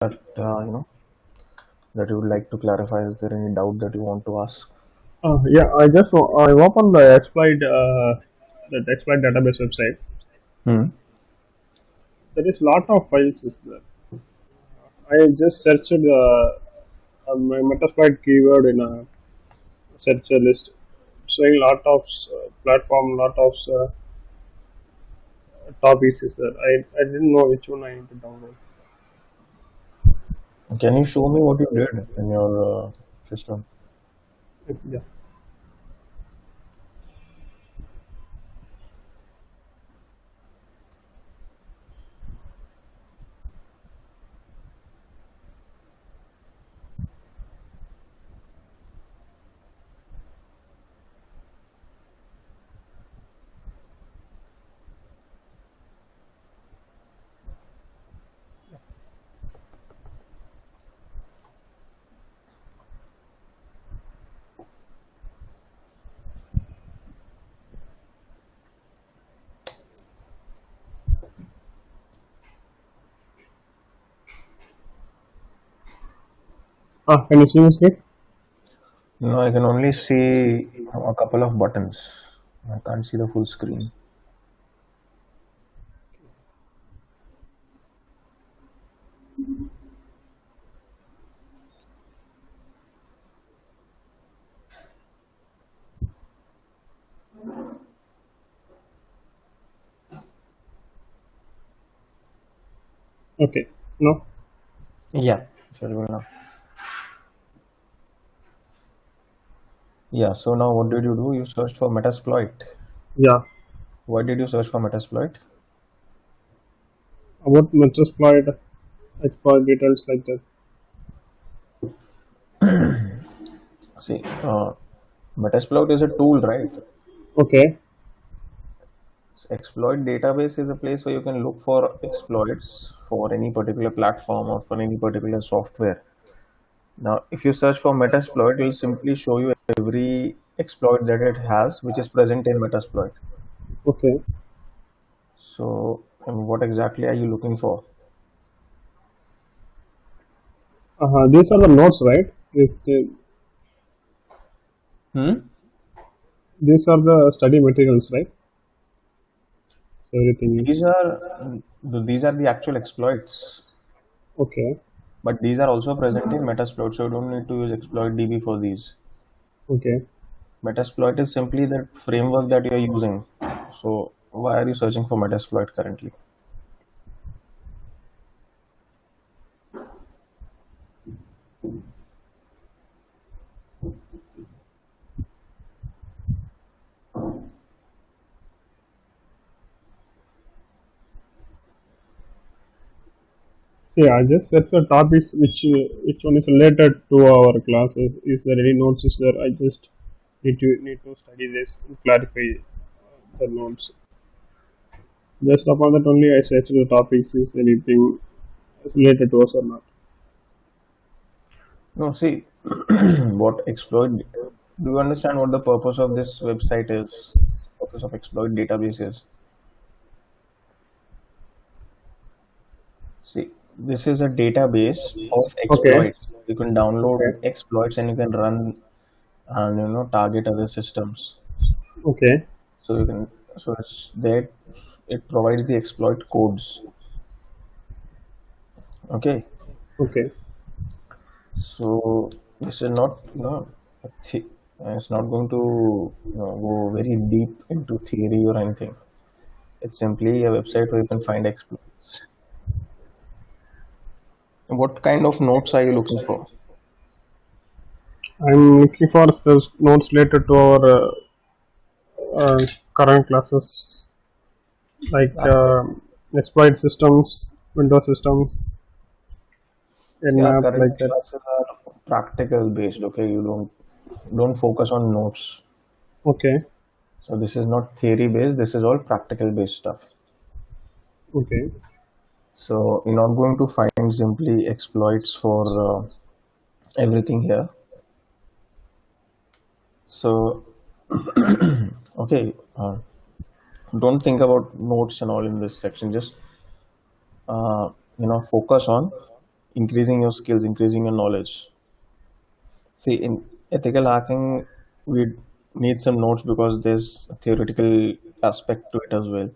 that that you would like to clarify? Is there any doubt that you want to ask? Yeah, I opened the exploit database website. Hmm. There is lot of files is there. I just searched my Metasploit keyword in a search list, showing lot of platform, lot of topics is there. I didn't know which one I need to download. Can you show me what you did in your system? Yeah. Can you see my screen? No, I can only see a couple of buttons. I can't see the full screen. Okay. No. Yeah, it's visible now. Yeah, so now what did you do? You searched for Metasploit. Yeah. Why did you search for Metasploit? About Metasploit, exploit details like that. See, Metasploit is a tool, right? Okay. Exploit database is a place where you can look for exploits for any particular platform or for any particular software. Now, if you search for Metasploit, it will simply show you every exploit that it has, which is present in Metasploit. Okay. So, and what exactly are you looking for? These are the notes, right? Hmm? These are the study materials, right? Everything. These are these are the actual exploits, Okay. but these are also present in Metasploit, so you don't need to use exploit DB for these. Okay. Metasploit is simply the framework that you are using. So, why are you searching for Metasploit currently? See, I just set the topics which one is related to our classes. Is there any notes? Is there? I just need to study this and clarify the notes. Just upon that only I search the topics. Is anything related to us or not? No, see, what exploit. Do you understand what the purpose of this website is? Purpose of exploit database is. See, this is a database of Okay. exploits. You can download Okay. exploits and you can run and target other systems. Okay. So you can it's there. It provides the exploit codes. Okay. Okay. So this is not a it's not going to go very deep into theory or anything. It's simply a website where you can find exploits. What kind of notes are you looking for? I'm looking for those notes related to our current classes, like exploit systems, Windows systems, See, our Nmap, current like that. classes are practical based. Okay, you don't focus on notes. Okay. So this is not theory based. This is all practical based stuff. Okay. So you're not going to find simply exploits for everything here. So okay, don't think about notes and all in this section. Just focus on increasing your skills, increasing your knowledge. See, in ethical hacking, we need some notes because there's a theoretical aspect to it as well.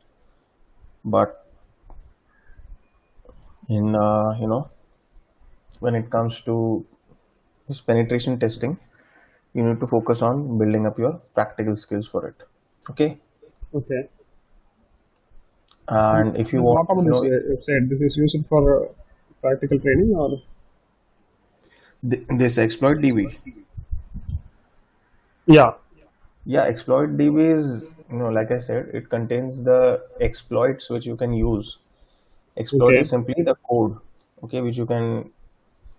But in when it comes to this penetration testing, you need to focus on building up your practical skills for it. Okay, Okay. and if you And want, what about this website? This is used for practical training or? this exploit DB, Yeah. yeah, exploit DB is, like I said, it contains the exploits which you can use. Exploit Okay. is simply the code, okay, which you can.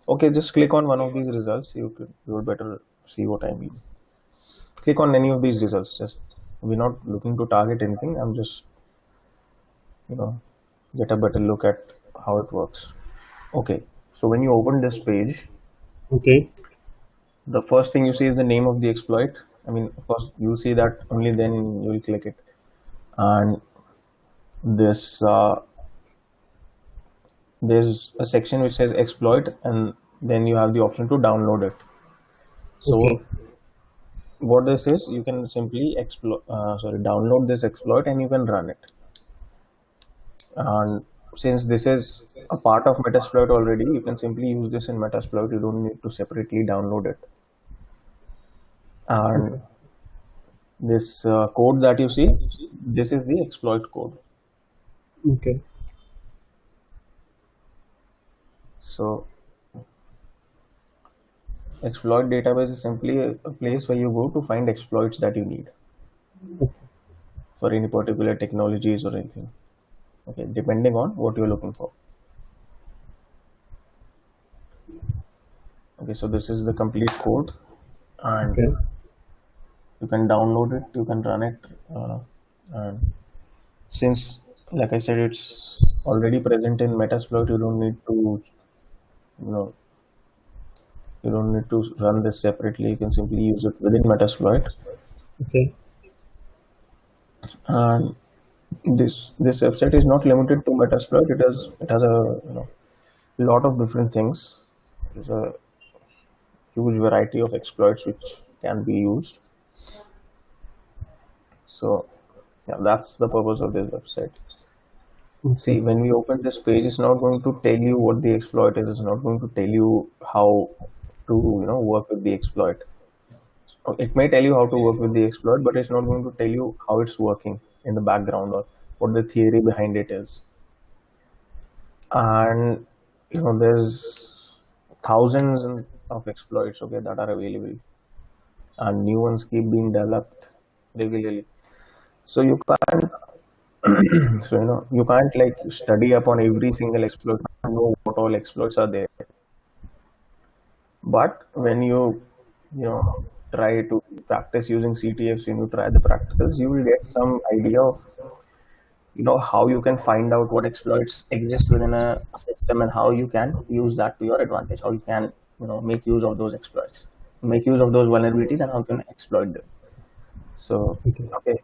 Okay, just click on one of these results. You would better see what I mean. Click on any of these results. Just, we're not looking to target anything. I'm just, you know, get a better look at how it works. Okay, so when you open this page, Okay. the first thing you see is the name of the exploit. I mean, of course, you see that only then you will click it. And this there's a section which says exploit, and then you have the option to download it. Okay. So what this is, you can simply download this exploit and you can run it. And since this is a part of Metasploit already, you can simply use this in Metasploit. You don't need to separately download it. And Okay. this code that you see, this is the exploit code. Okay. So exploit database is simply a place where you go to find exploits that you need for any particular technologies or anything. Okay, depending on what you're looking for. Okay, so this is the complete code, and Okay. you can download it, you can run it, and since, like I said, it's already present in Metasploit, you don't need to, you know, you don't need to run this separately. You can simply use it within Metasploit, Okay. and this website is not limited to Metasploit. It has a lot of different things. There's a huge variety of exploits which can be used. So yeah, that's the purpose of this website. Okay. See, when we open this page, it's not going to tell you what the exploit is. It's not going to tell you how to work with the exploit. It may tell you how to work with the exploit, but it's not going to tell you how it's working in the background or what the theory behind it is. And there's thousands of exploits, okay, that are available, and new ones keep being developed regularly. So you can't you can't like study upon every single exploit and know what all exploits are there. But when you know try to practice using CTFs, when you try the practicals, you will get some idea of how you can find out what exploits exist within a system and how you can use that to your advantage, how you can make use of those exploits, make use of those vulnerabilities, and how you can exploit them. So Okay. okay,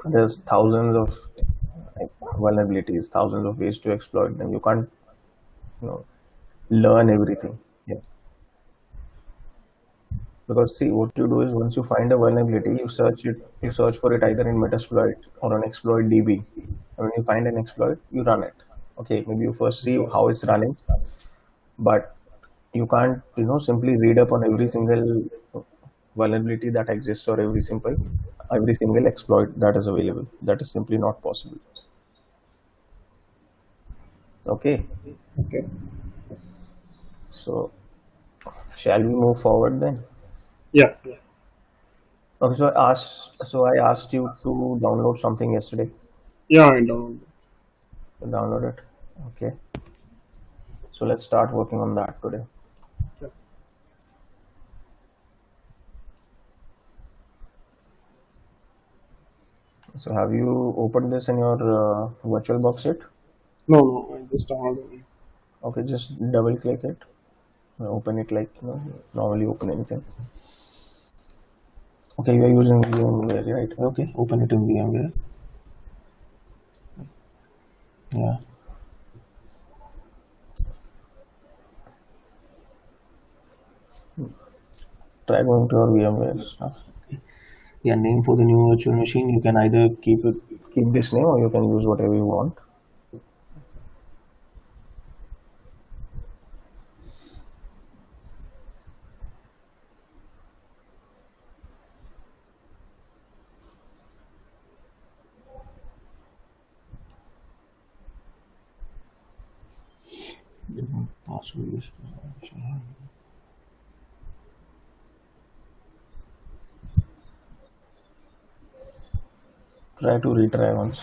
there's thousands of vulnerabilities, thousands of ways to exploit them. You can't learn everything. Yeah. Because see, what you do is, once you find a vulnerability, you search for it either in Metasploit or on Exploit DB. And when you find an exploit, you run it. Okay, maybe you first see how it's running, but you can't simply read up on every single vulnerability that exists or every single exploit that is available. That is simply not possible. Okay, Okay. so shall we move forward then? Yeah. Okay, so I asked you to download something yesterday. Yeah. I downloaded. Download it. Okay, so let's start working on that today. Yeah. So have you opened this in your VirtualBox yet? No. No. I just downloaded. Okay, just double click it. Open it like normally open anything. Okay, you are using VMware, right? Okay, open it in VMware. Yeah. Try going to your VMware stuff. Yeah, name for the new virtual machine. You can either keep this name or you can use whatever you want. Password is try to retry once.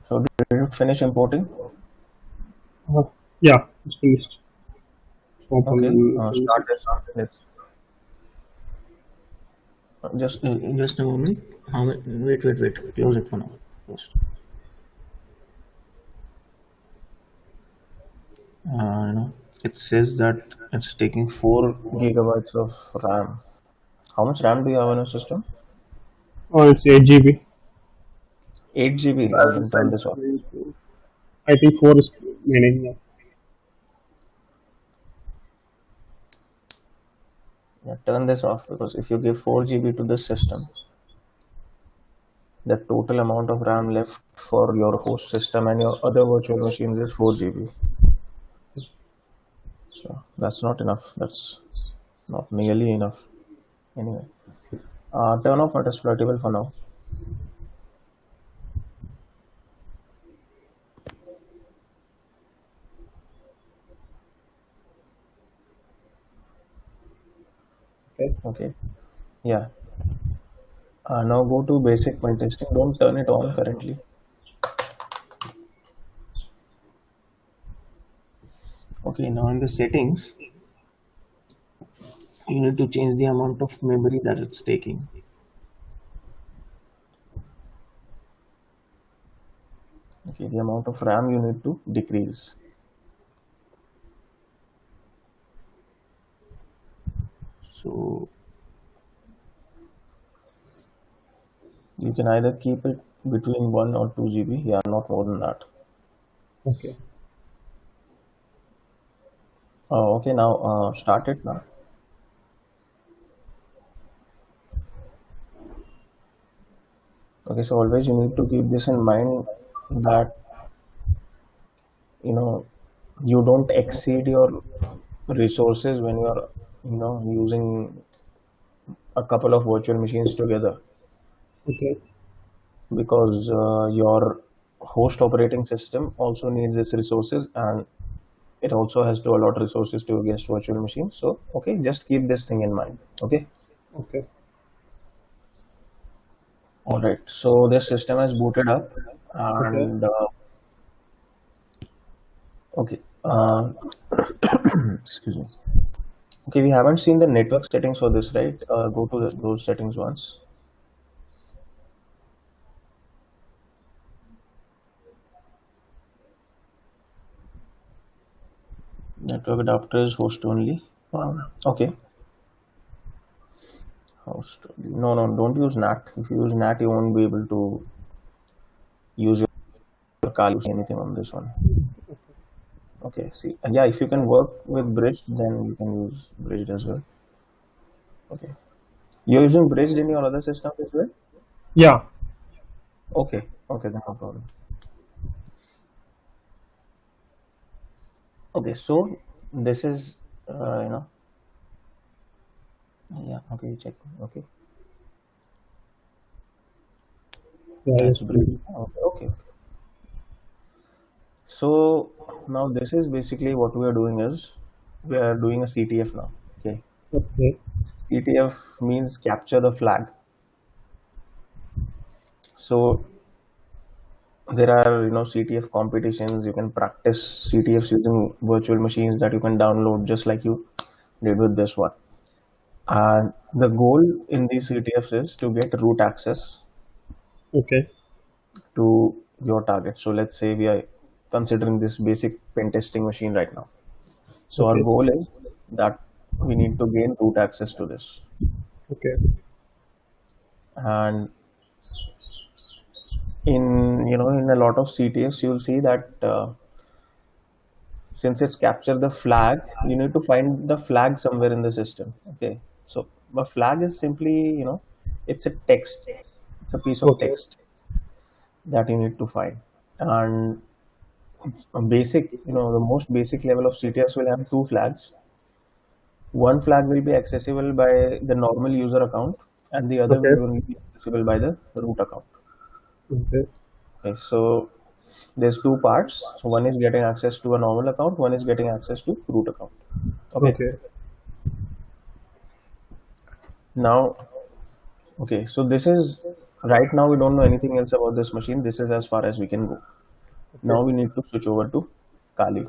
So did it finish importing? Uh, yeah, it's finished. Open Okay. and finish Start it. it. Let's just a moment. Wait. Close it for now. First. It says that it's taking 4 gigabytes of RAM. How much RAM do you have in your system? Oh, it's 8 GB. 8 GB. Then turn this off. I think 4 is meaning. Yeah, turn this off because if you give 4 GB to this system, the total amount of RAM left for your host system and your other virtual machines is 4 GB. So that's not enough. That's not nearly enough. Anyway, turn off Metasploitable for now. Okay. Yeah. Now go to basic pen testing. Don't turn it on currently. Okay. Now in the settings, you need to change the amount of memory that it's taking. Okay. The amount of RAM you need to decrease. So you can either keep it between 1 or 2 GB. Yeah, not more than that. Okay. Okay, now start it now. Okay, so always you need to keep this in mind that you know you don't exceed your resources when you're using a couple of virtual machines together, Okay. because your host operating system also needs its resources, and it also has to allot resources to against virtual machines. So okay, just keep this thing in mind. Okay. Okay. All right, so this system has booted up, Okay. and okay, excuse me. Okay, we haven't seen the network settings for this, right? Go to those settings once. Network adapter is host only. Okay, host only. No, no, don't use NAT. If you use NAT, you won't be able to use your Kali anything on this one. Okay, see, yeah, if you can work with bridged, then you can use bridged as well. Okay, you're using bridged in your other system as well. Yeah. Okay, okay, then no problem. Okay, so this is yeah, okay, check. Okay, Yeah. that's Yes, bridged. please. Okay, okay. So now this is basically what we are doing is we are doing a CTF now. Okay, Okay. CTF means capture the flag. So there are CTF competitions. You can practice CTFs using virtual machines that you can download, just like you did with this one. And the goal in these CTFs is to get root access Okay. to your target. So let's say we are considering this basic pen testing machine right now. So our Okay. goal is that we need to gain root access to this. Okay. And in a lot of CTFs, you'll see that since it's capture the flag, you need to find the flag somewhere in the system. Okay, so a flag is simply it's a text. It's a piece of Okay. text that you need to find. And a basic, the most basic level of CTFs will have two flags. One flag will be accessible by the normal user account, and the other Okay. will only be accessible by the root account. Okay. Okay, so there's two parts. So one is getting access to a normal account, one is getting access to root account. Okay. Okay. Now, okay, so this is right now we don't know anything else about this machine. This is as far as we can go. Okay. Now we need to switch over to Kali.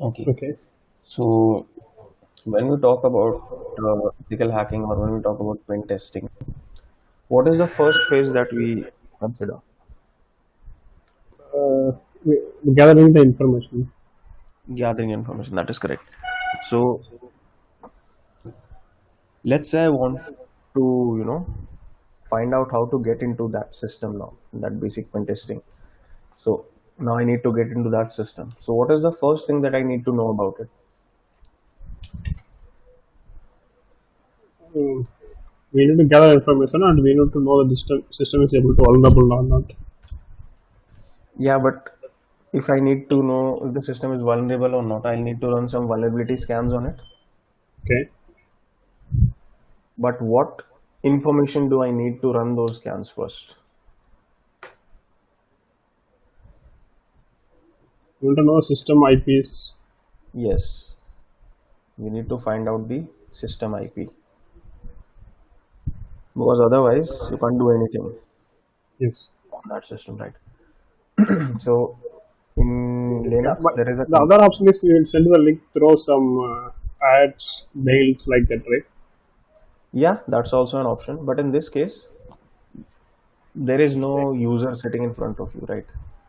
Okay. Okay. So when we talk about ethical hacking, or when we talk about pen testing, what is the first phase that we consider? Gathering the information. Gathering information. That is correct. So let's say I want to, find out how to get into that system now, that basic pen testing. So now I need to get into that system. So what is the first thing that I need to know about it? Mm, we need to gather information and we need to know that the system is able to vulnerable or not. Yeah, but if I need to know if the system is vulnerable or not, I'll need to run some vulnerability scans on it. Okay. But what information do I need to run those scans first? We want to know system IPs. Yes, we need to find out the system IP, because otherwise you can't do anything Yes. on that system, right? So in Yeah, Linux, but there is a the other option is you will send the link through some ads, mails like that, right? yeah, that's also an option. But in this case, there is no user sitting in front of you, right?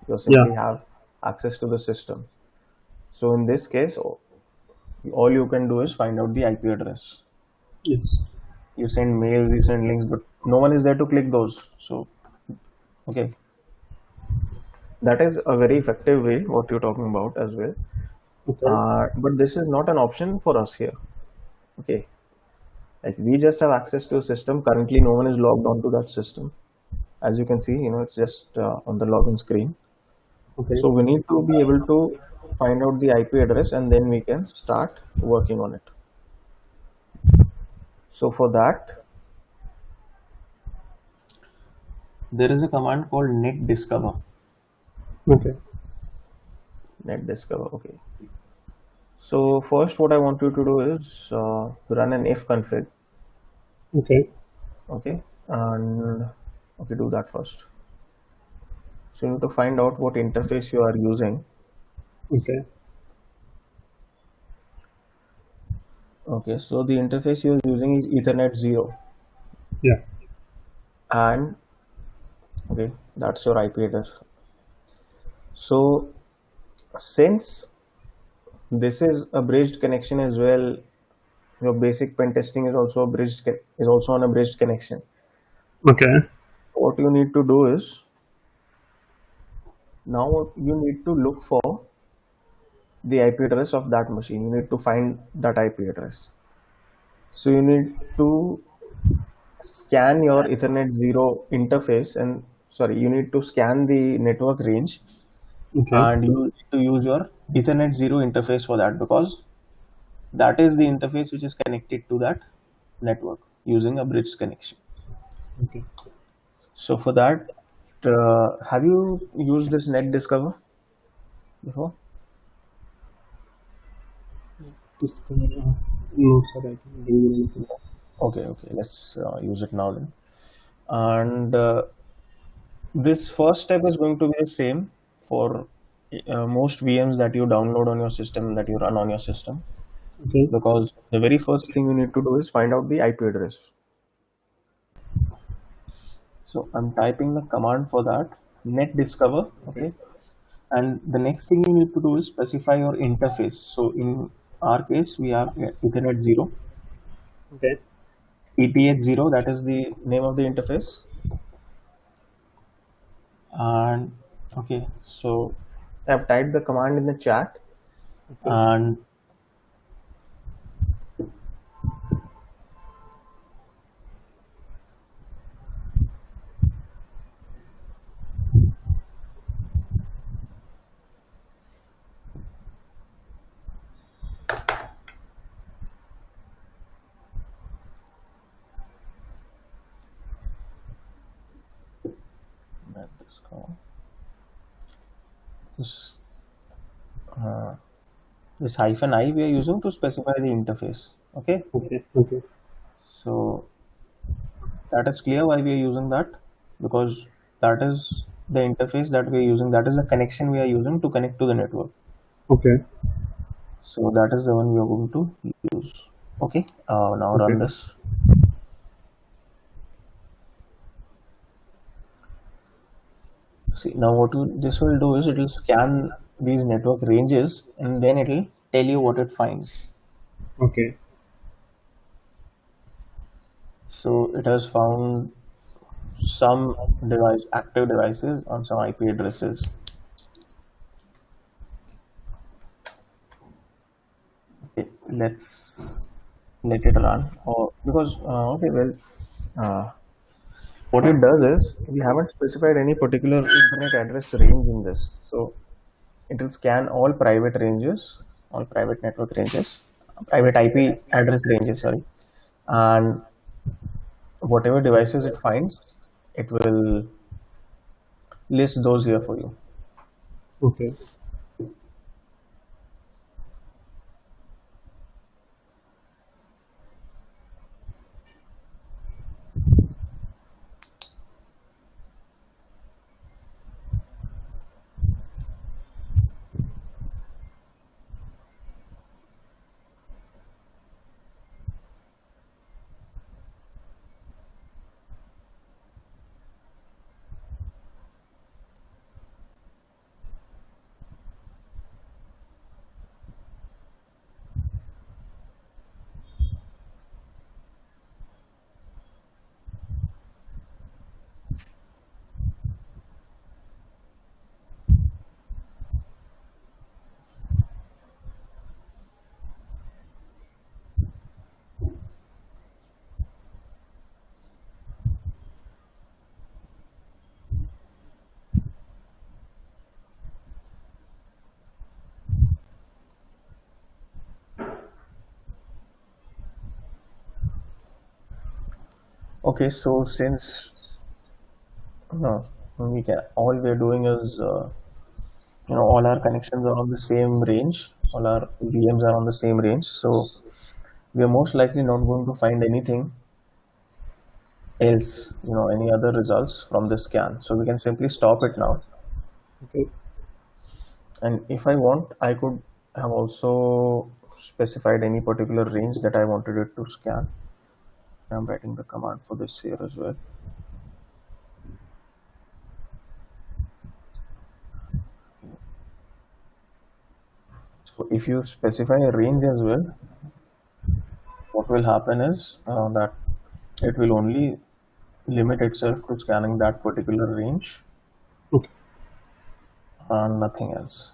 You Yeah. simply have access to the system. So in this case, all you can do is find out the IP address. Yes. You send mails, you send links, but no one is there to click those. So, okay, that is a very effective way, what you're talking about as well. Okay. But this is not an option for us here. Okay, like we just have access to a system. Currently, no one is logged onto that system. As you can see, it's just on the login screen. Okay. So we need to be able to find out the IP address and then we can start working on it. So for that, there is a command called net discover. Okay. Net discover. Okay. So first, what I want you to do is run an if config. Okay. Okay, and okay, do that first. So you need to find out what interface you are using. Okay. Okay, so the interface you are using is Ethernet 0, Yeah. and okay, that's your IP address. So since this is a bridged connection as well, your basic pen testing is also is also on a bridged connection. Okay. What you need to do is now you need to look for the IP address of that machine. You need to find that IP address. So you need to scan your Ethernet 0 interface, and sorry, you need to scan the network range, Okay. and you need to use your Ethernet 0 interface for that, because that is the interface which is connected to that network using a bridge connection. Okay. So for that, have you used this net discover before? Discover. No, sorry, I can't give you anything. Okay, okay, let's use it now then. And this first step is going to be the same for most VMs that you download on your system, that you run on your system, Okay. because the very first thing you need to do is find out the IP address. So I'm typing the command for that, net discover. Okay. Okay, and the next thing you need to do is specify your interface. So in our case, we have Ethernet 0, Okay. ETH 0, that is the name of the interface. And okay, so I've typed the command in the chat, Okay. and net discover. This, uh, this hyphen I we are using to specify the interface. Okay, Okay. Okay. so that is clear why we are using that, because that is the interface that we are using, that is the connection we are using to connect to the network. Okay. So that is the one we are going to use. Okay, now Okay. run this. See, now what this will do is it will scan these network ranges and then it will tell you what it finds. Okay. So it has found some active devices on some IP addresses. Okay, let's let it run. Or because okay, well, uh, what it does is we haven't specified any particular internet address range in this, so it will scan all private ranges, all private network ranges, private IP address ranges. Sorry, and whatever devices it finds, it will list those here for you. Okay. Okay, so since no, we can all we're doing is all our connections are on the same range, all our VMs are on the same range, so we are most likely not going to find anything else, any other results from the scan. So we can simply stop it now. Okay. And if I want, I could have also specified any particular range that I wanted it to scan. I'm writing the command for this here as well. So if you specify a range as well, what will happen is that it will only limit itself to scanning that particular range Okay. and nothing else.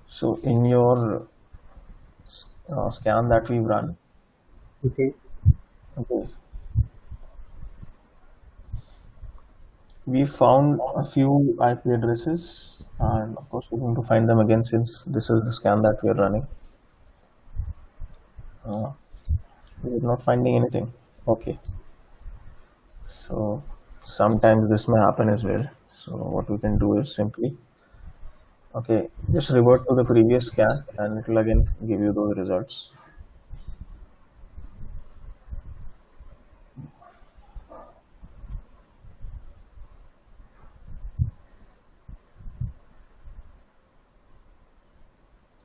So in your scan that we run, Okay. okay, we found a few IP addresses, and of course we're going to find them again since this is the scan that we're running. We're not finding anything. Okay, so sometimes this may happen as well. So what we can do is simply, okay, just revert to the previous scan and it will again give you those results.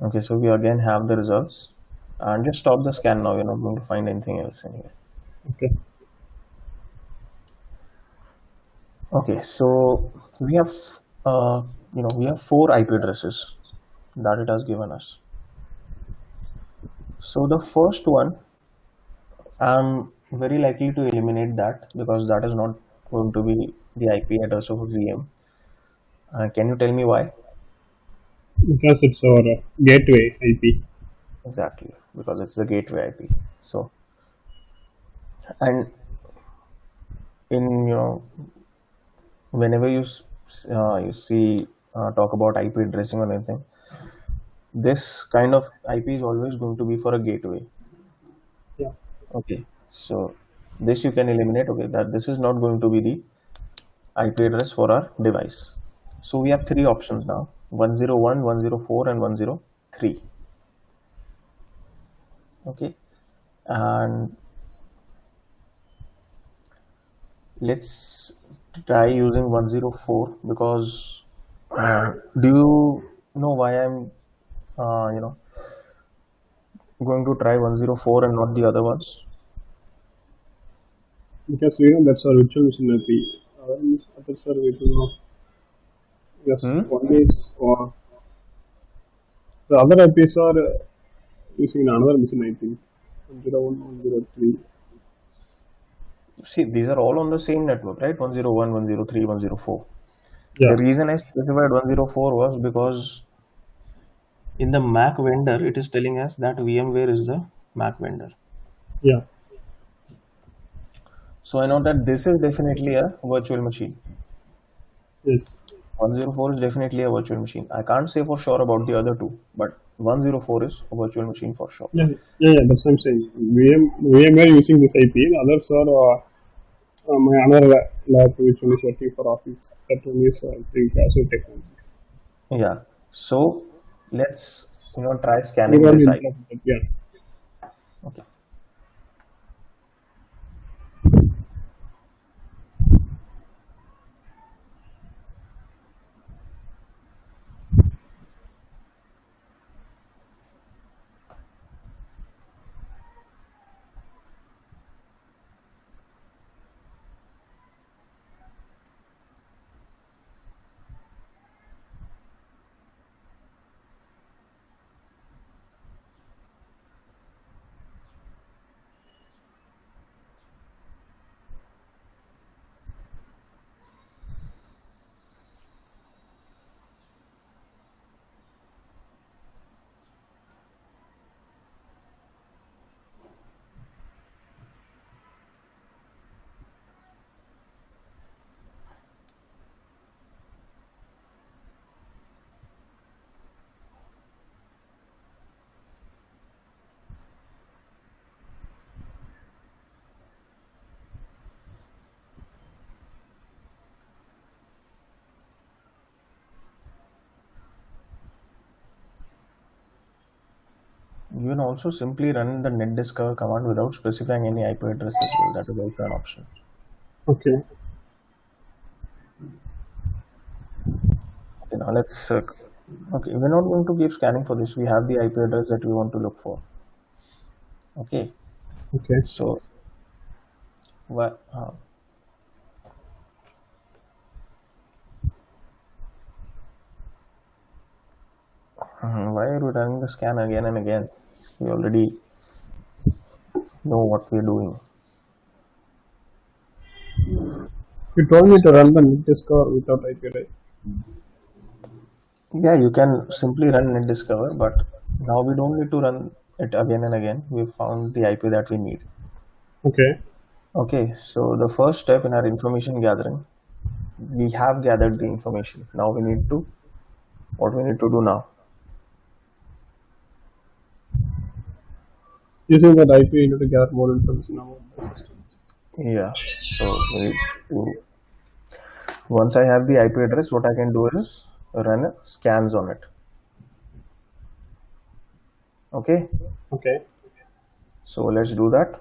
Okay, so we again have the results, and just stop the scan now. You're not going to find anything else anyway. Okay. Okay, so we have, we have 4 IP addresses that it has given us. So the first one, I'm very likely to eliminate that because that is not going to be the IP address of a VM. Can you tell me why? Because it's our gateway IP. Exactly, because it's the gateway IP. So, and in whenever you see talk about IP addressing or anything, this kind of IP is always going to be for a gateway. Yeah. Okay, so this you can eliminate. Okay, that this is not going to be the IP address for our device. So we have 3 options now: 101, 104, and 103. Okay, and let's try using 104 because do you know why I'm uh, you know going to try 104 and not the other ones? Because we know that's our virtual machine IP. Others are we do not. Yes. Hmm? One is or the other IPs are using another machine IP. 101, 103. See, these are all on the same network, right? 101, 103, 104. Yeah. The reason I specified 104 was because in the Mac vendor, it is telling us that VMware is the Mac vendor. Yeah. So I know that this is definitely a virtual machine. Yes. 104 is definitely a virtual machine. I can't say for sure about the other two, but 104 is a virtual machine for sure. Yeah. Yeah. Yeah. That's what I'm saying. VMware using this IP. The others are my another lab which one is working for office. That one is I think also technology. Yeah. So let's try Other scanning one this will IP. talk about, yeah. Okay. You can also simply run the net discover command without specifying any IP address as well. That is also an option. Okay. Okay, now let's. Okay, we're not going to keep scanning for this. We have the IP address that we want to look for. Okay, Okay. so what? Why are we running the scan again and again? We already know what we're doing. You told me to run the net discover without IP, right? Yeah, you can simply run net discover, but now we don't need to run it again and again. We've found the IP that we need. Okay. Okay, so the first step in our information gathering, we have gathered the information. Now we need to, what we need to do now? Using that IP, you need to gather more information about the system. Yeah, so we need to, once I have the IP address, what I can do is run scans on it. Okay, Okay. so let's do that.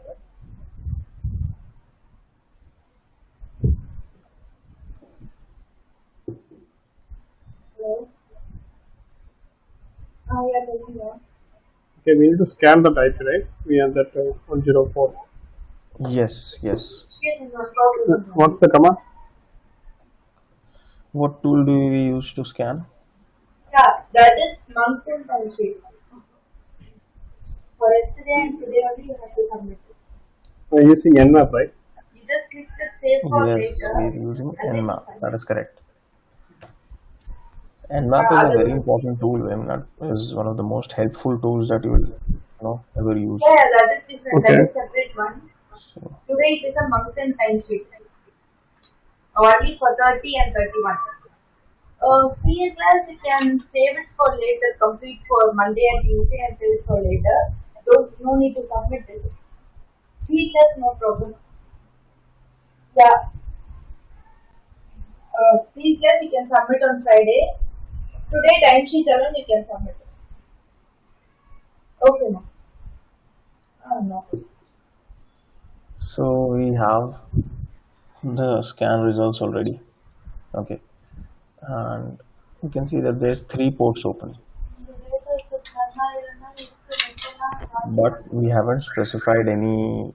Okay, we need to scan that IP, right? We have that 104. Yes, yes. What's the command? What tool do we use to scan? Yeah, that is month and time sheet. For yesterday and today only you have to submit it. We're using Nmap, right? You just click the save for Yes, later. we're using and then you Nmap. submit. That is correct. Nmap is a very Otherwise- important tool. Nmap is one of the most helpful tools that you will ever use. Yeah, that is different. Okay. That is separate one. So, Today it is a month and time sheet. Only for 30 and 31. Free class you can save it for later, complete for Monday and Tuesday and save it for later. No need to submit it. Free class no problem. Yeah. Free class you can submit on Friday. Today timesheet alone you can submit it. Okay, ma'am. No. so we have the scan results already. Okay, and you can see that there's 3 ports open, but we haven't specified any,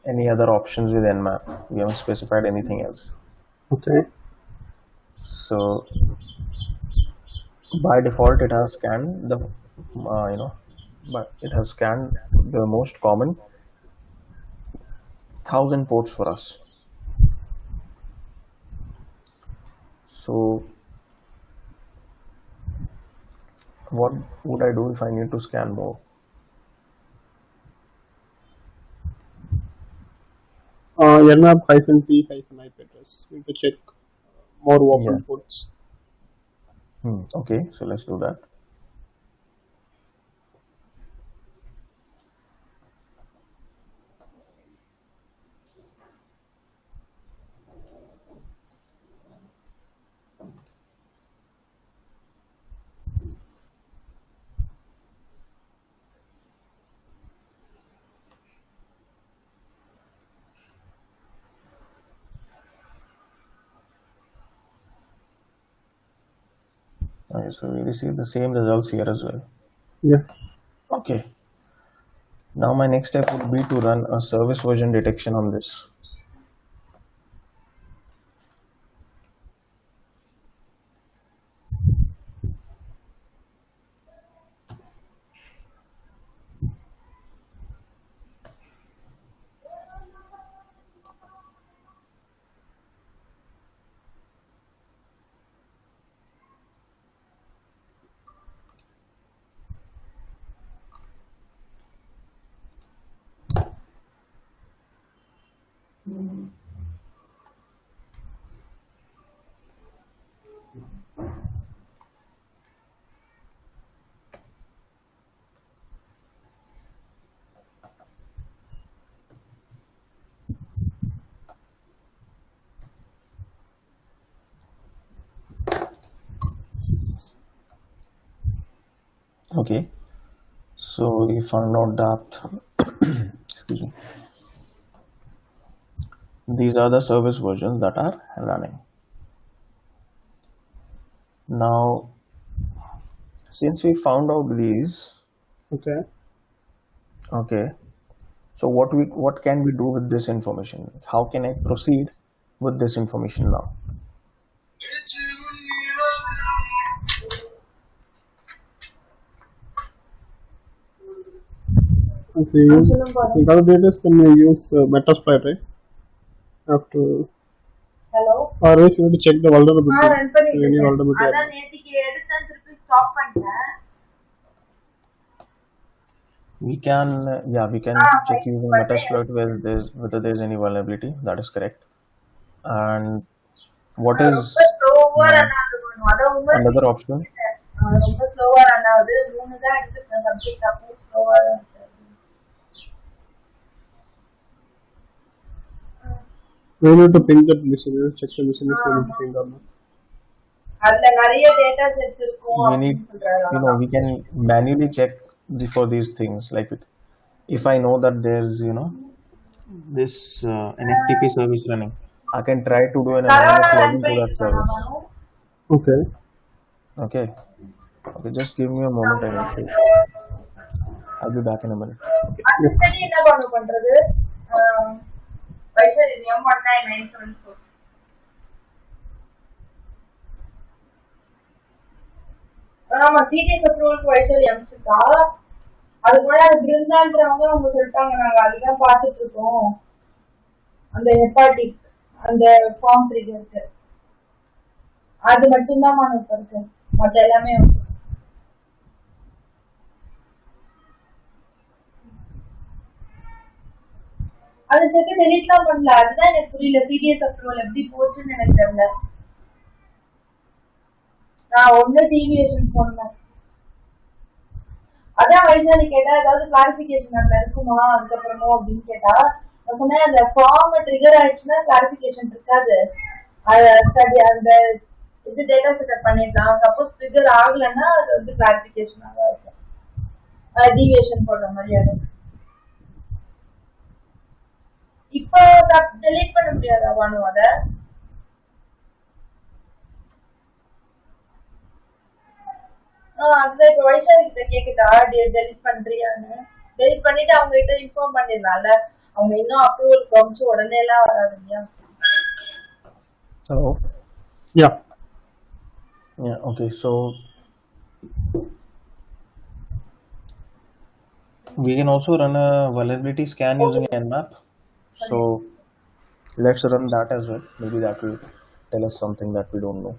any other options with Nmap. We haven't specified anything else. Okay. So by default, it has scanned the, but it has scanned the most common 1000 ports for us. So what would I do if I need to scan more? Nmap -p -IP address. We need to check more open Yeah. ports. Okay, so let's do that. Okay, so we receive the same results here as well. Yeah. Okay. Now my next step would be to run a service version detection on this. Okay. So we found out that excuse me, these are the service versions that are running. Now, since we found out these, Okay. okay, so what can we do with this information? How can I proceed with this information now? If you use, if you got the data, can you use Metasploit, right? Have to, Hello. or else you have to check the vulnerability. Run பண்ணிட்டு Any இருக்கேன். vulnerability. அதான் நேத்திக்கு எடுத்தேன் திருப்பி stop பண்ணிட்டேன். We can, we can check Fine. using Metasploit whether there's any vulnerability. That is correct. And what is ரொம்ப ஸ்லோவா run ஆகுது. அதான் உங்க another option? ரொம்ப ஸ்லோவா ரன் ஆகுது. 3 தான் எடுத்துட்டேன் சப்ஜெக்ட் அப்போ ஸ்லோவா தான் இருக்கு. We need to ping that machine. Check the machine if you need to ping or not. அதுல நிறைய டேட்டா செட்ஸ் இருக்கும் We need, சொல்றாங்க. we can manually check for these things. Like if I know that there's, this an FTP service running, I can try to do an anonymous Saravana login run to that பண்ணிட்டு service. இருக்காங்க. Okay. Okay. Okay, just give me a moment. I'll be back in a minute. அந்த study என்ன பண்றது? வைஷல் இது M19974. ஆமா serious அப்ரூவலுக்கு வைஷல் அனுப்பிச்சிருக்கா. அது கூட அது பிருந்தான்றவங்க அவங்க சொல்லிட்டாங்க நாங்க அதுதான் பார்த்துட்டு இருக்கோம். அந்த ஹெப்பாட்டிக் அந்த ஃபார்ம் 3 இருக்கு. அது மட்டும்தான் இப்ப இருக்கு. மற்ற எல்லாமே அது செக் டெலீட்லாம் பண்ணல. அதுதான் எனக்கு புரியல. சீரியஸ் அப்ரூவல் எப்படி போச்சுன்னு எனக்கு தெரியல. நான் ஒண்ணு டிவியேஷன் போனேன். அதான் வைஷாலி கேட்டா ஏதாவது கிளாரிபிகேஷன் அதுல இருக்குமா அதுக்கப்புறமோ அப்படின்னு கேட்டா நான் சொன்னேன் அந்த ஃபார்ம் ட்ரிகர் ஆயிடுச்சுன்னா கிளாரிபிகேஷன் இருக்காது. அந்த இது டேட்டா செட்டப் பண்ணிடலாம். சப்போஸ் ட்ரிகர் ஆகலைன்னா அது வந்து கிளாரிபிகேஷனாக தான் இருக்கும். டிவியேஷன் போடுற மாதிரி ஆகும். இப்போ டெலீட் பண்ண முடியாதா வானு அதை? அதுதான் இப்ப வைஷாலி கிட்ட கேக்குதா டெலிட் பண்றியான்னு. டெலிட் பண்ணிட்டு அவங்க கிட்ட இன்ஃபார்ம் பண்ணிடலாம்ல. அவங்க இன்னும் அப்ரூவல் காமிச்சு உடனே எல்லாம் வராது இல்லையா? Hello. Yeah. Yeah. Okay. So we can also run a vulnerability scan using Nmap. So let's run that as well. Maybe that will tell us something that we don't know.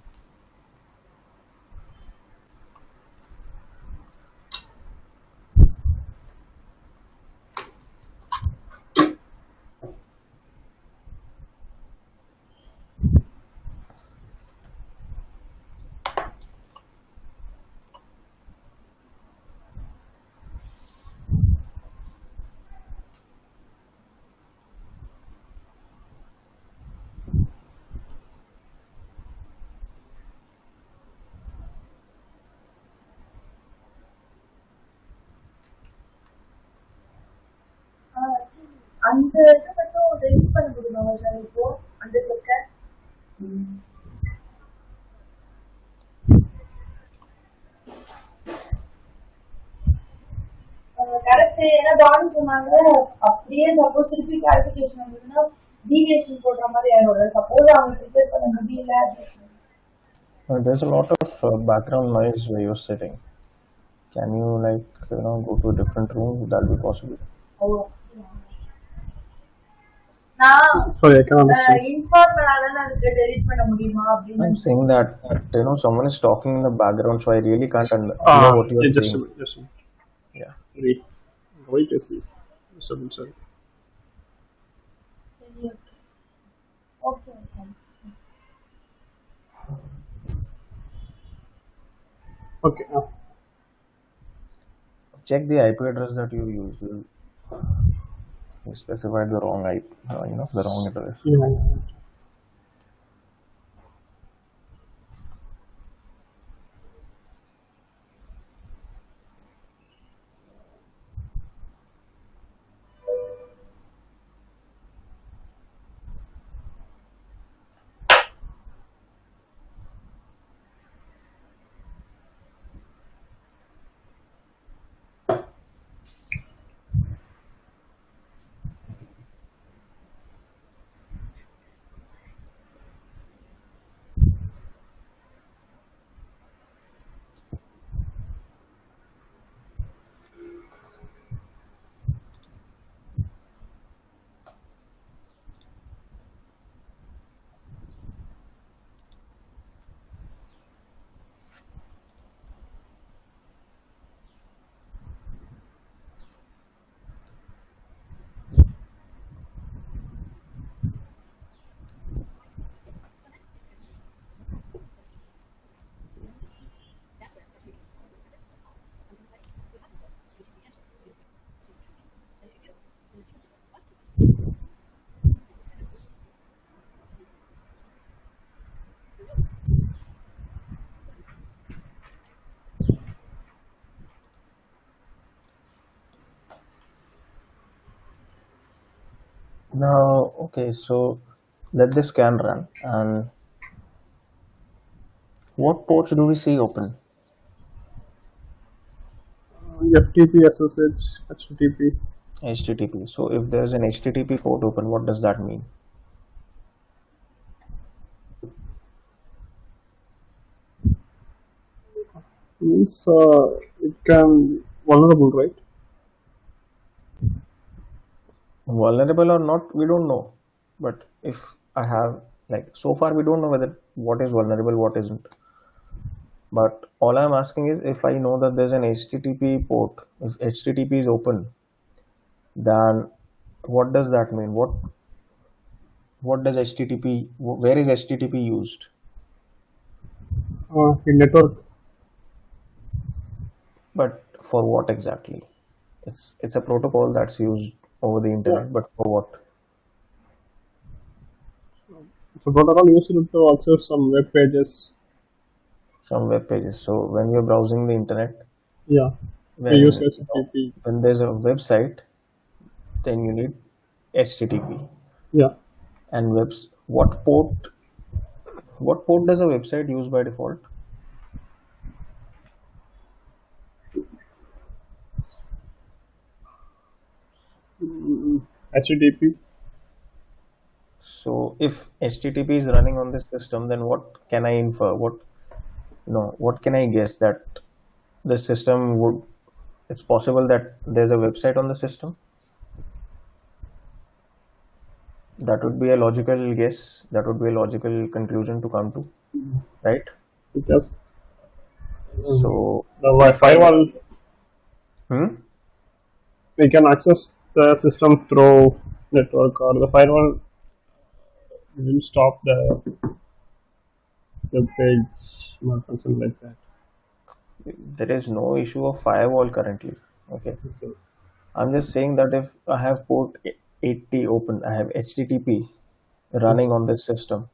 அந்த இது மட்டும் delete பண்ண முடியுமா வைஷாலி இப்போ அந்த செக்க? Correct. ஏன்னா பானு சொன்னாங்க அப்படியே சப்போஸ் திருப்பி கிளாரிபிகேஷன் வந்ததுன்னா டீவியேஷன் போடுற மாதிரி ஆயிடும். சப்போஸ் அவங்க ட்ரிகர் பண்ண முடியல. There's a lot of background noise where you're sitting. Can you go to a different room? Would that be possible? நான் Sorry, I can't understand. இன்ஃபார்மலான அதுக்கு டெலிட் பண்ண முடியுமா அப்படின்னு I'm saying that someone is talking in the background, so I really can't hear what you're Just a saying. minute. Just a minute. Yeah. Sorry. Wait a second. Disturbance, sorry. சரி okay okay. Okay. Check the IP address that you use. You specified the wrong IP, the wrong address. Yeah. Now, okay, so let this scan run, and what ports do we see open? FTP, SSH, HTTP. HTTP. So if there is an HTTP port open, what does that mean? Means it can vulnerable, right? Vulnerable or not, we don't know. But if I have, like, so far we don't know whether what is vulnerable, what isn't. But all I'm asking is, if I know that there's an HTTP port, if HTTP is open, then what does that mean? What does HTTP? Where is HTTP used? In network. But for what exactly? It's a protocol that's used over the Yeah. internet, but for what? So protocol used to access some web pages. Some web pages. So when you're browsing the internet, Yeah. They use when HTTP. when there's a website, then you need HTTP. Yeah. And webs what port does a website use by default? HTTP. So if HTTP is running on this system, then what can I infer? What can I guess that this system would? It's possible that there's a website on the system. That would be a logical guess. That would be a logical conclusion to come to, right? Because So the if I firewall, hmm? we can access the system through network, or the firewall will stop the web page or something like that. There is no issue of firewall currently. Okay. I'm just saying that if I have port 80 open, I have HTTP running on this system.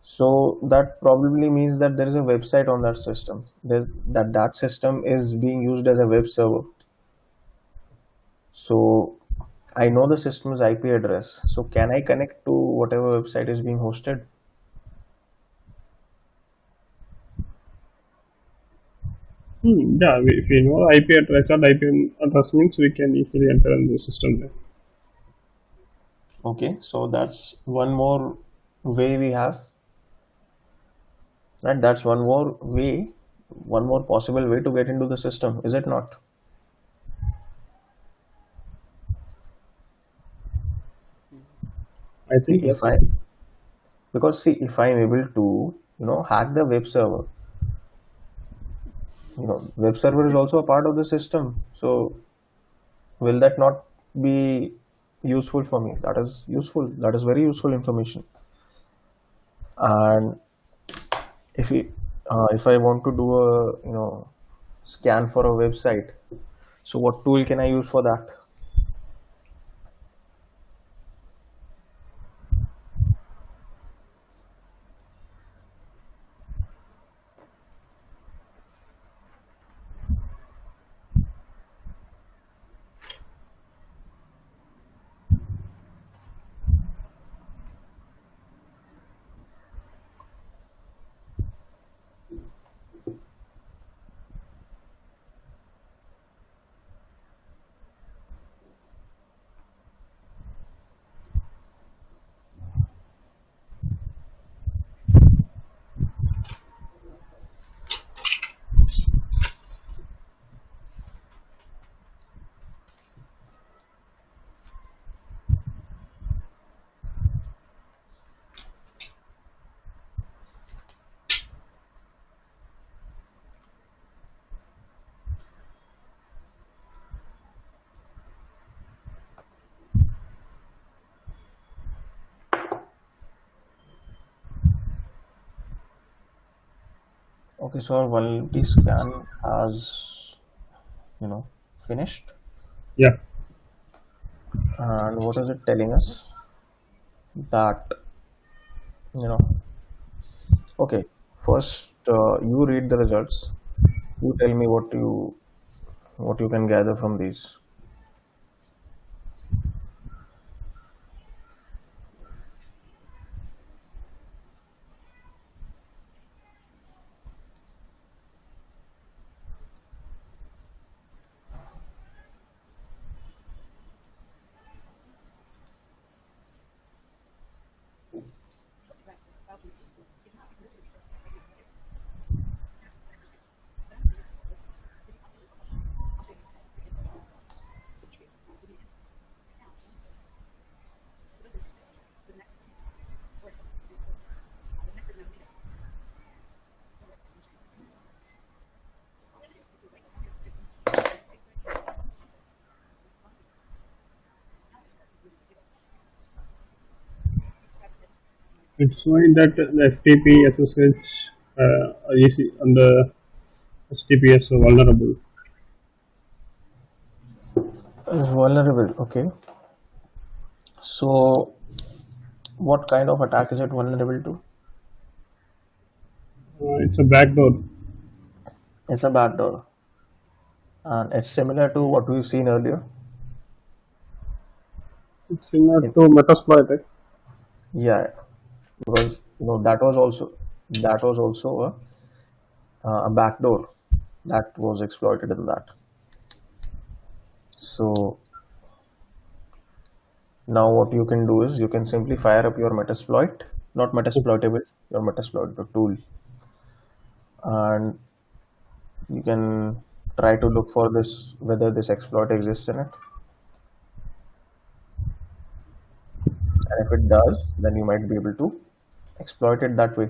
So that probably means that there is a website on that system. That system is being used as a web server. So I know the system's IP address. So can I connect to whatever website is being hosted? Yeah, if we know IP address or IP address means we can easily enter in the system there. Okay, so that's one more way we have. Right, that's one more way, one more possible way to get into the system, is it not? I See, think yes. if I'm able to, hack the web server, web server is also a part of the system. So will that not be useful for me? That is useful. That is very useful information. And if I want to do a scan for a website, so what tool can I use for that? Okay, so our vulnerability scan has finished. Yeah. And what is it telling us? That you know okay, first you read the results. You tell me what you can gather from these. It's showing that the FTP, SSH, EC, and the HTTPS are vulnerable. Is vulnerable. Okay. So, what kind of attack is it vulnerable to? It's a backdoor. It's a backdoor, and it's similar to what we've seen earlier. It's similar It, to Metasploit. Right? yeah, because that was also a backdoor that was exploited in that. So now what you can do is you can simply fire up your Metasploit, not Metasploitable, your Metasploit the tool, and you can try to look for this whether this exploit exists in it. And if it does, then you might be able to exploit it that way.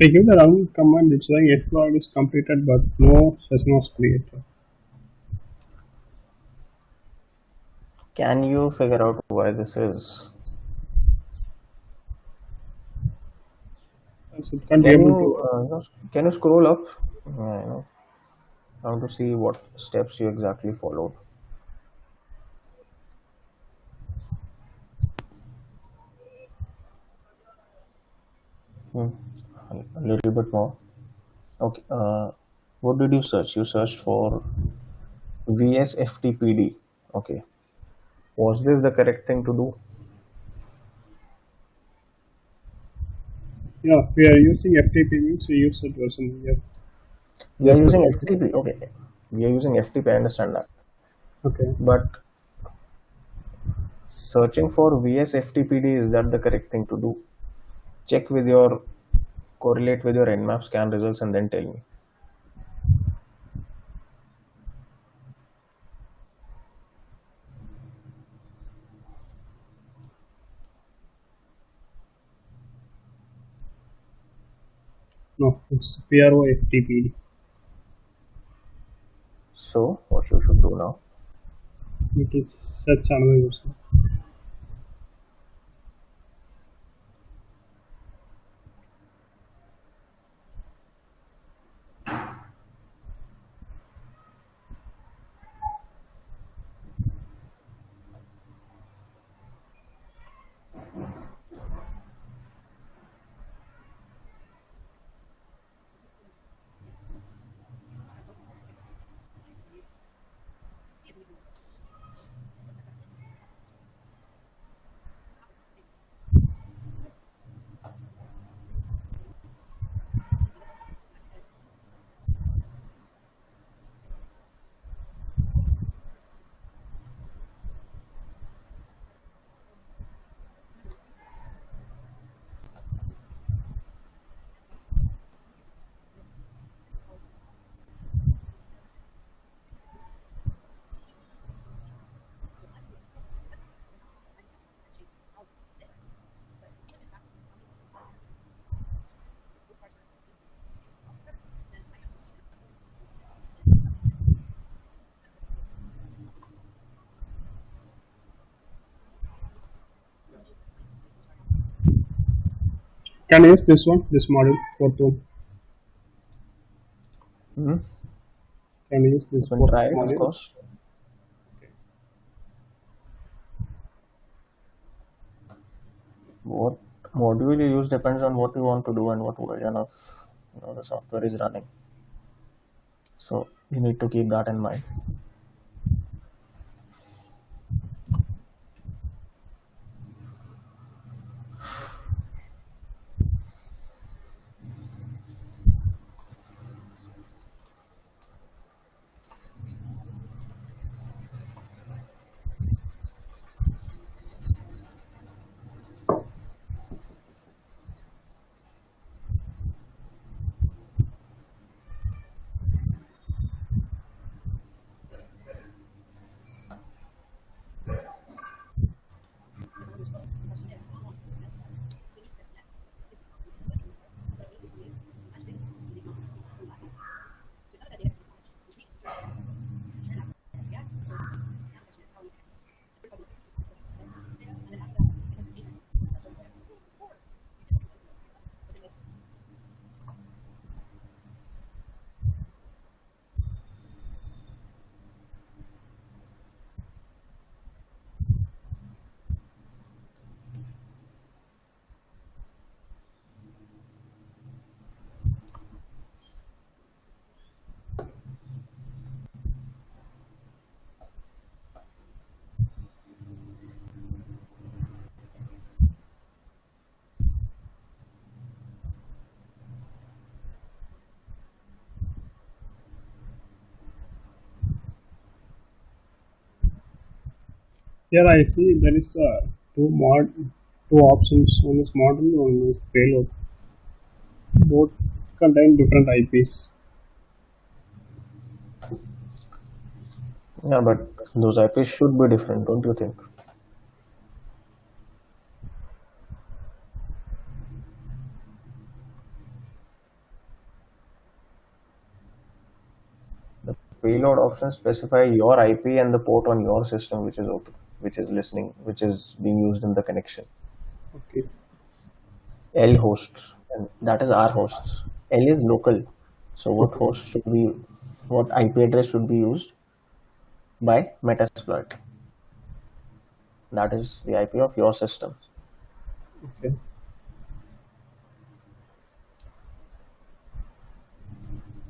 If I give the run command, it's saying exploit is completed but no session was created. Can you figure out why this is? So it can't be Can able you, to. can you scroll up? I want to see what steps you exactly followed. Hmm. A little bit more. Okay. What did you search? You searched for VSFTPD. Okay. Was this the correct thing to do? Yeah, we are using FTP means we use that version here. We are Just for using the FTP. Okay, we are using FTP. I understand that, okay. but searching for VS FTPD, is that the correct thing to do? Check with your correlate with your Nmap scan results and then tell me. No, it's PROFTPD. So what you should do now? It is search another website. Can I use this one, this model, fourth one? Hmm? Can I use You this can fourth try it, of model? course. What module you use depends on what you want to do and what version of the software is running. So you need to keep that in mind. Here I see there is two options. One is model, one is payload. Both contain different IPs. Yeah, but those IPs should be different, don't you think? The payload options specify your IP and the port on your system which is open, which is listening, which is being used in the connection. Okay. L hosts, and that is our hosts. L is local. So Okay. what IP address should be used by Metasploit? That is the IP of your system. Okay.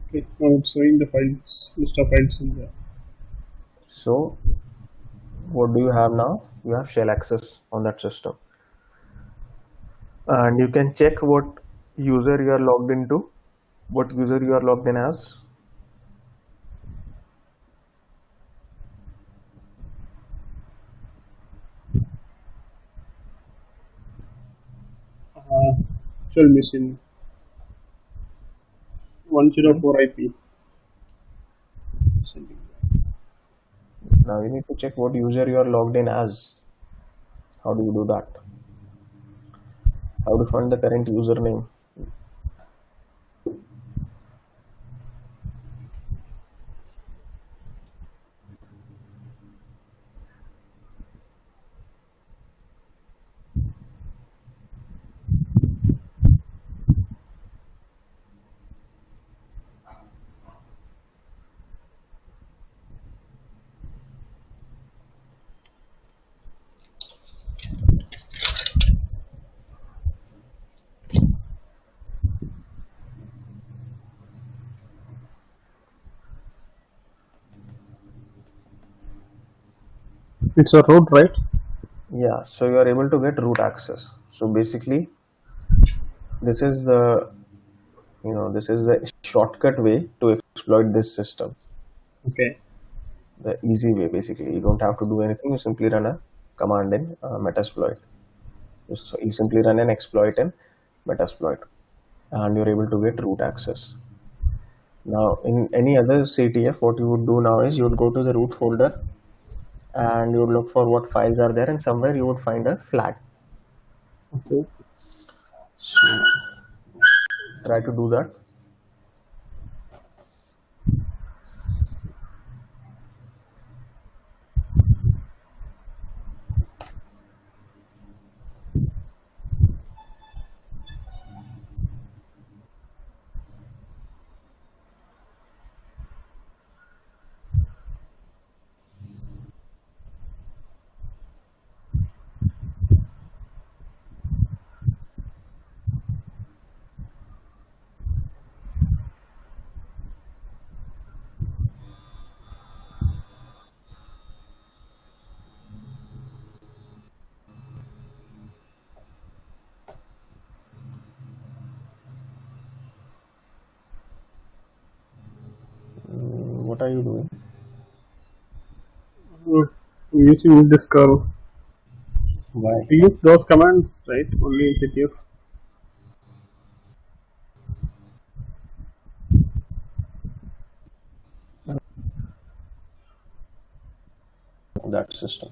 Okay. Now it's showing the files, list of files in there. So what do you have now? You have shell access on that system. And you can check what user you are logged into what user you are logged in as? Actual machine Hmm? 104 IP. Something. Now you need to check what user you are logged in as. How do you do that? How to find the current username? It's a root, right? Yeah, so you are able to get root access. So basically, this is the this is the shortcut way to exploit this system. Okay. The easy way, basically. You don't have to do anything. You simply run a command in Metasploit. You simply run an exploit in Metasploit, and you're able to get root access. Now, in any other CTF, what you would do now is you would go to the root folder and you would look for what files are there, and somewhere you would find a flag. Okay. So try to do that. What are you doing? Using this curve. Why? We use those commands, right? Only in CTF. That system.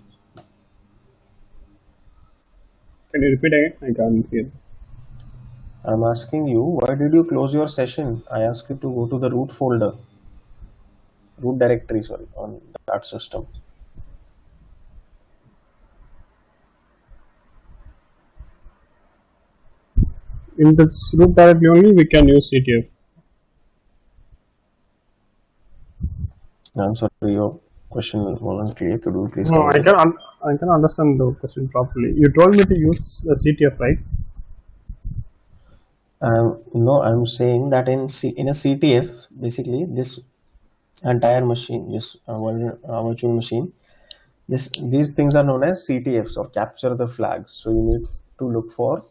Can you repeat again? I can't hear. I'm asking you, why did you close your session? I asked you to go to the root folder, root directory, sorry, on that system. In this root directly only we can use CTF. I'm sorry, your question wasn't clear. Could you please No, come I again? can I can understand the question properly. You told me to use the CTF, right? No, I'm saying that in a CTF, basically this entire machine, this virtual machine, these things are known as CTFs, or capture the flags. So you need to look for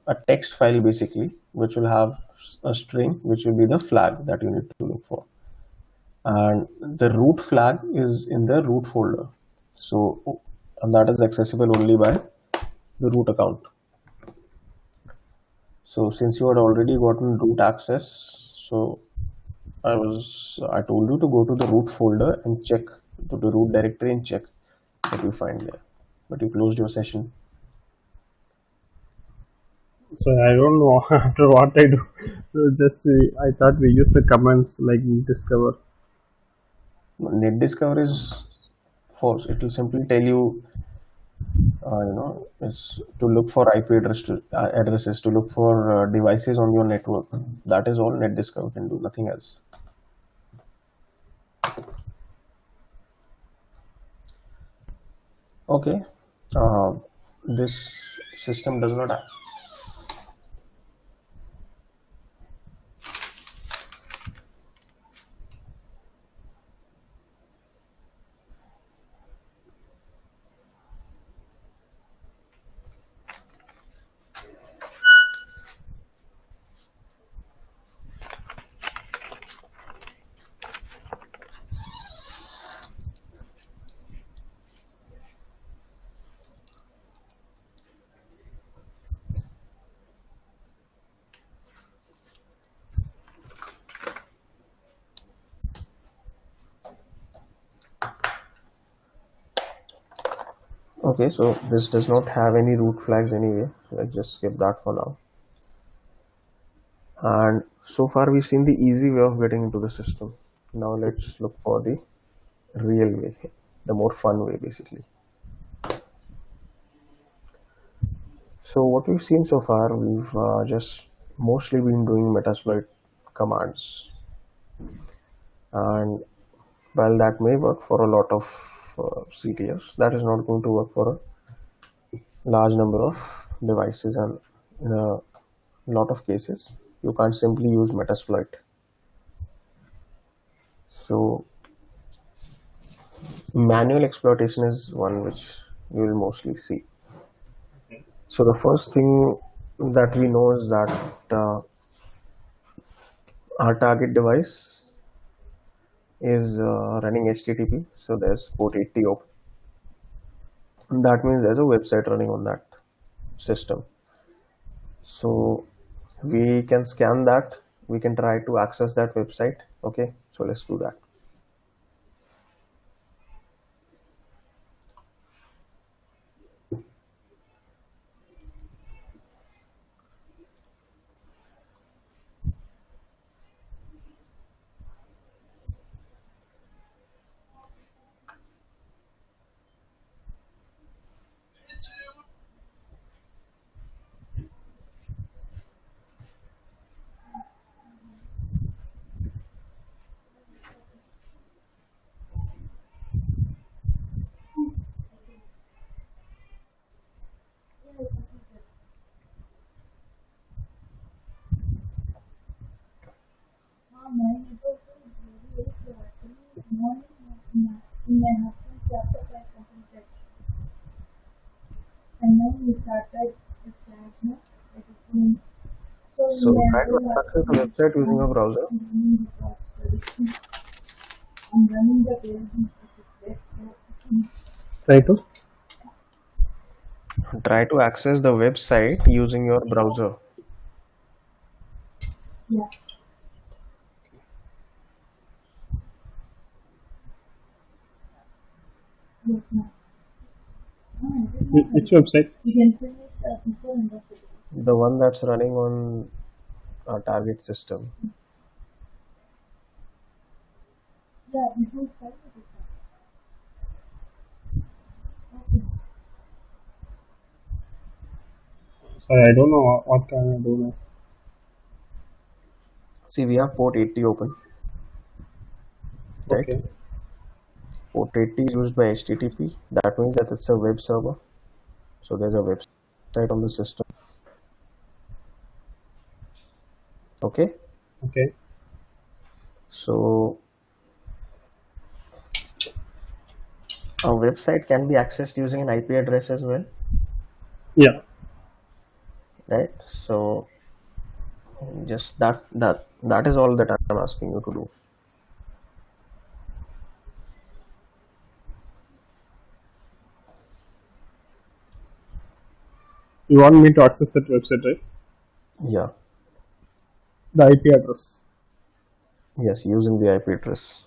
a text file, basically, which will have a string, which will be the flag that you need to look for. And the root flag is in the root folder. So, and that is accessible only by the root account. So since you had already gotten root access, so I told you to go to the root folder and check, to the root directory, and check what you find there. But you closed your session. So I don't know after what I do. So just I thought we use the commands like discover. Net discover is false. It will simply tell you, it's to look for addresses, to look for devices on your network. That is all net discover can do, nothing else. Okay. Uh, this system does not have. Okay, so this does not have any root flags anyway, so let's just skip that for now. And so far we've seen the easy way of getting into the system. Now let's look for the real way, the more fun way basically. So what we've seen so far, we've just mostly been doing Metasploit commands, and while that may work for a lot of CTFs, that is not going to work for a large number of devices, and in a lot of cases you can't simply use Metasploit. So manual exploitation is one which you will mostly see. So the first thing that we know is that our target device is running HTTP, so there's port 80 open. That means there's a website running on that system. So we can scan that, we can try to access that website. Okay, so let's do that. In my husband's chapter, I completed. And now we started a slash now. It is doing. So So we try are to access the website using a browser. running the Craw Security. I'm running the parent Try to. Try to access the website using your browser. Yeah. Yes, ma'am. Which website? You can finish before end of the day. The one that's running on our target system. Yeah, before start it is okay. Sorry, I don't know what can I do now. See, we have port 80 open, right? Okay. Port 80 is used by HTTP. That means that it's a web server. So there's a website on the system. Okay. Okay. So a website can be accessed using an IP address as well, Yeah. right? So just that is all that I'm asking you to do. You want me to access that website, right? Yeah. The IP address. Yes, using the IP address.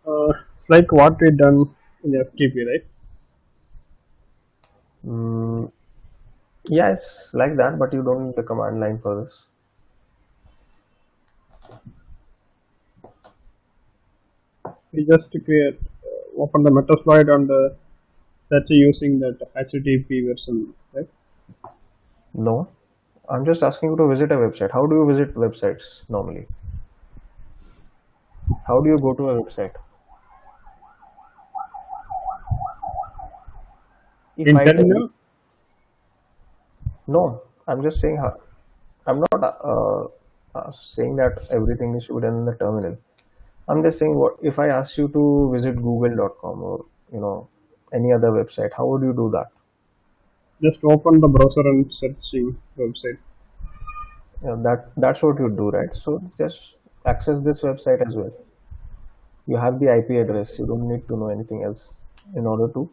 It's like what we done in FTP, right? Yes, like that, but you don't need the command line for this. We just create, open the Metasploit and search using that HTTP version, right? No, I'm just asking you to visit a website. How do you visit websites normally? How do you go to a website? If In I tell terminal? you, no, I'm just saying, I'm not saying that everything is done in the terminal. I'm just saying, what if I ask you to visit google.com or any other website, how would you do that? Just open the browser and searching website. That's what you do, right? So just access this website as well. You have the IP address, you don't need to know anything else in order to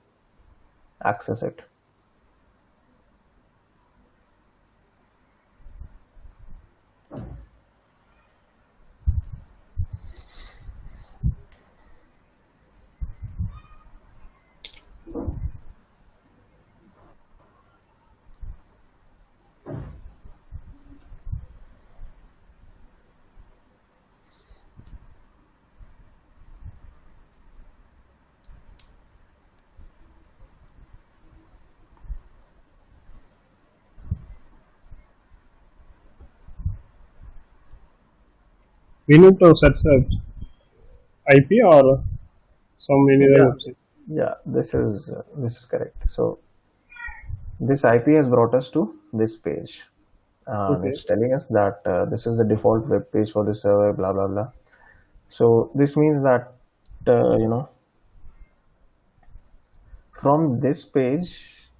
access it. We need to search IP or some any other Yeah, website. yeah, this is correct. So this IP has brought us to this page, and Okay. it's telling us that this is the default web page for the server, blah blah blah. So this means that you know, from this page,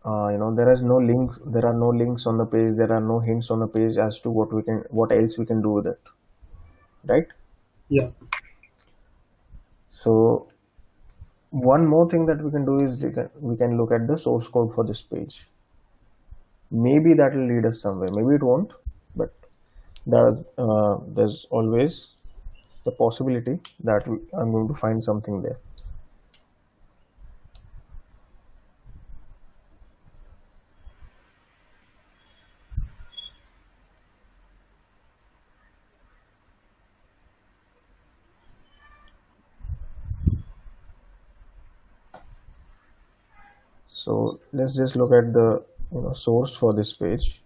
there is no links. There are no links on the page. There are no hints on the page as to what else we can do with it, right? Yeah. So one more thing that we can do is we can look at the source code for this page. Maybe that will lead us somewhere. Maybe it won't, but there's always the possibility that I'm going to find something there. So let's just look at the source for this page.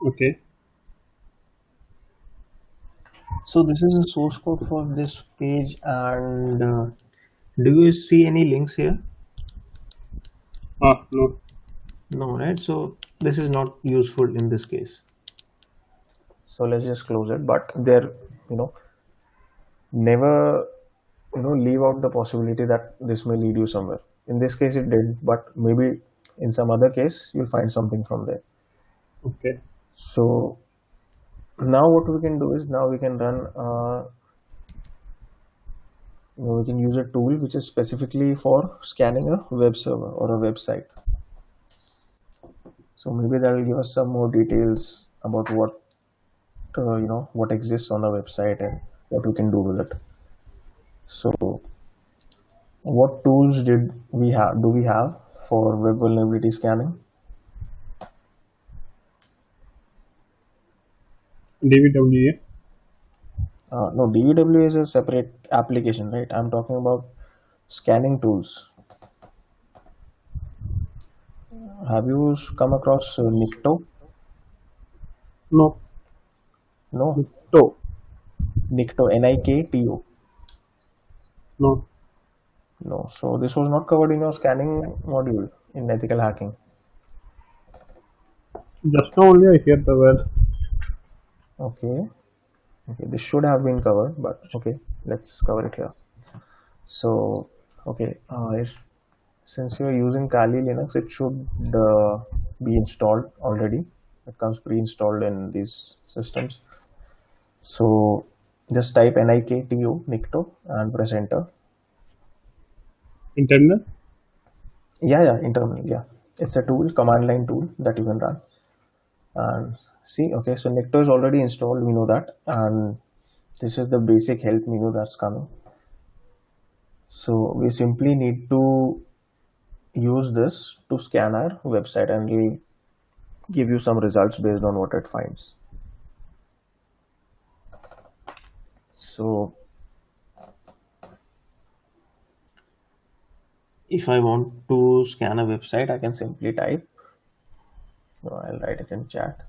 Okay. So this is the source code for this page, and do you see any links here? No. No, right? So this is not useful in this case. So let's just close it. But there, never, leave out the possibility that this may lead you somewhere. In this case, it did, but maybe in some other case, you'll find something from there. Okay. So now what we can do is now we can run, we can use a tool which is specifically for scanning a web server or a website. So maybe that will give us some more details about what exists on a website and what we can do with it. So what tools do we have for web vulnerability scanning? DVWA. No, DVW is a separate application, right? I'm talking about scanning tools. Have you come across Nikto? No. No, To. Nikto, Nikto. No. No, so this was not covered in your scanning module in ethical hacking. Just now only I hear the word. Okay, okay, this should have been covered, but okay, let's cover it here. So, okay, since you're using Kali Linux, it should be installed already. It comes pre-installed in these systems. So just type Nikto and press enter. Internet. Yeah, internal. Yeah, it's a tool, command line tool that you can run. And see, okay, so Nikto is already installed. We know that, and this is the basic help menu that's coming. So we simply need to use this to scan our website, and we'll give you some results based on what it finds. So if I want to scan a website, I can simply type, I'll write it in chat.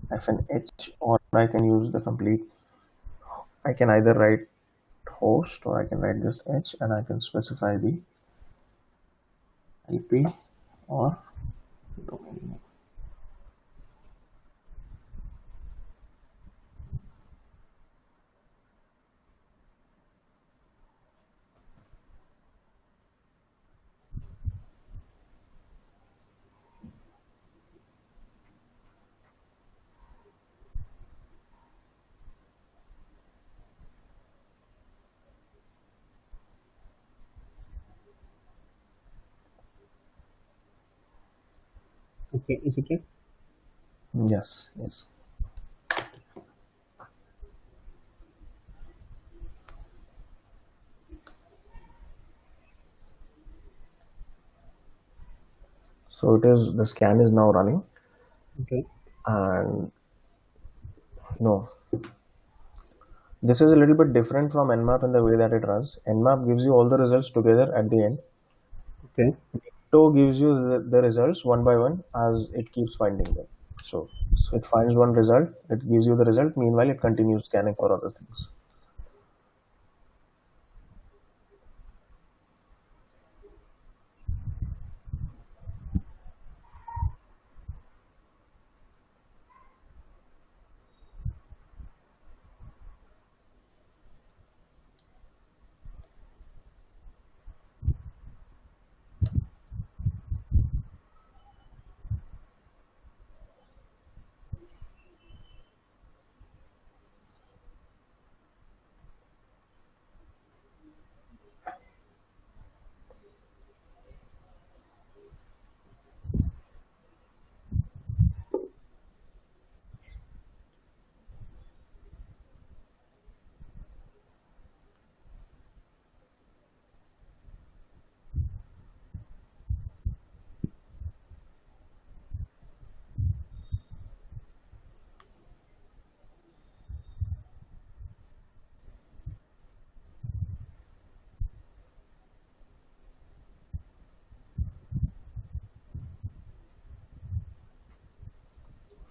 -h, or I can use the complete, I can either write host or I can write just h, and I can specify the IP or domain name. Okay, is it? Yes, yes. So it is, the scan is now running, Okay. and no, this is a little bit different from Nmap in the way that it runs. Nmap gives you all the results together at the end. Okay. To gives you the results one by one as it keeps finding them. So it finds one result, it gives you the result. Meanwhile, it continues scanning for other things.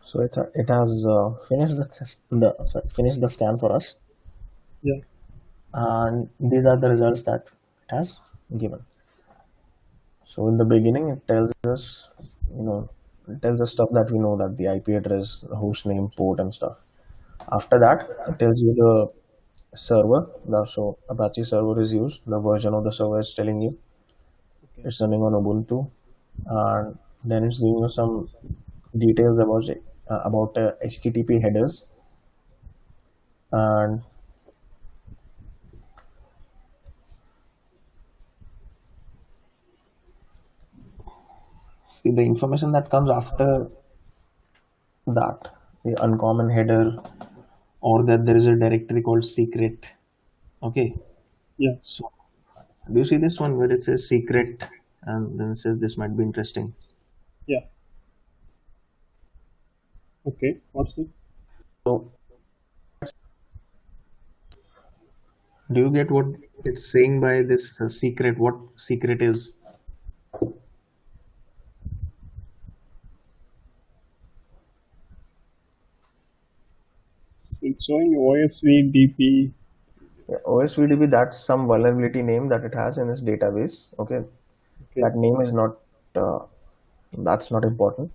So it has finished the scan for us, Yeah. and these are the results that it has given. So in the beginning, it tells us, it tells us stuff that we know, that the IP address, the host name, port, and stuff. After that, it tells you the server. So Apache server is used. The version of the server is telling you Okay. it's running on Ubuntu, and then it's giving you some details about HTTP headers, and see the information that comes after that, the uncommon header, or that there is a directory called secret. Okay, Yeah. so do you see this one where it says secret and then it says this might be interesting? Yeah. Okay. What's it? So do you get what it's saying by this secret? What secret is? It's showing OSVDP. Yeah, OSVDB, that's some vulnerability name that it has in its database. Okay, Okay. that name is not, uh, that's not important.